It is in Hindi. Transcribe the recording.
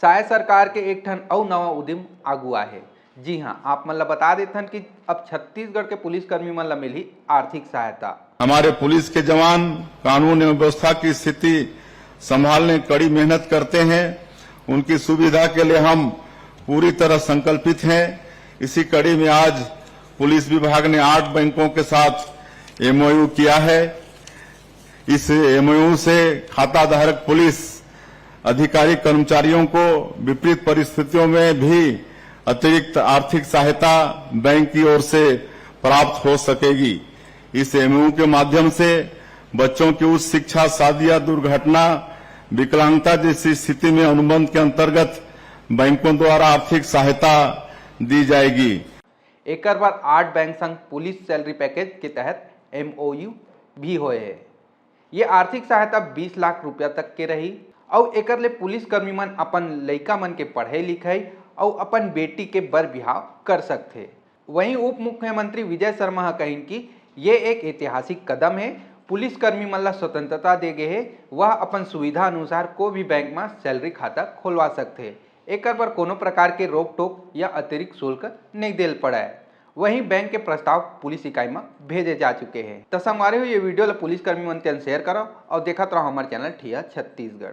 साय सरकार के एक ठन अउ नवा उद्यम आगू आहे। जी हाँ, आप मन ला बता देथन कि अब छत्तीसगढ़ के पुलिसकर्मी मन ला मिली आर्थिक सहायता। हमारे पुलिस के जवान कानून एवं व्यवस्था की स्थिति संभालने कड़ी मेहनत करते हैं। उनकी सुविधा के लिए हम पूरी तरह संकल्पित हैं। इसी कड़ी में आज पुलिस विभाग ने 8 बैंकों के साथ एमओयू किया है। इस एमओयू से खाता धारक पुलिस अधिकारी कर्मचारियों को विपरीत परिस्थितियों में भी अतिरिक्त आर्थिक सहायता बैंक की ओर से प्राप्त हो सकेगी। इस एमओयू के माध्यम से बच्चों की उच्च शिक्षा, शादी या दुर्घटना, विकलांगता जैसी स्थिति में अनुबंध के अंतर्गत बैंकों द्वारा आर्थिक सहायता दी जाएगी। एक बार 8 बैंक संग पुलिस सैलरी पैकेज के तहत एमओयू भी होए है। ये आर्थिक सहायता 20 लाख रुपया तक के रही और एकर ले पुलिस कर्मी मन अपन लइका मन के पढ़ाई लिखाई और अपन बेटी के बर बिहाव कर सकथे। वहीं उप मुख्यमंत्री विजय शर्मा कहिन कि ये एक ऐतिहासिक कदम है। पुलिस कर्मी मन ला स्वतंत्रता दे गे है, वह अपन सुविधा अनुसार को भी बैंक में सैलरी खाता खोलवा सकथे। एकर पर कोनो प्रकार के रोक टोक या अतिरिक्त शुल्क नहीं देल पड़ा है। वहीं बैंक के प्रस्ताव पुलिस इकाई में भेजे जा चुके हैं। तो संगवारी हो ये वीडियो ला पुलिस कर्मी मन के शेयर करो और देखत रहो हमारे चैनल ठिया छत्तीसगढ़।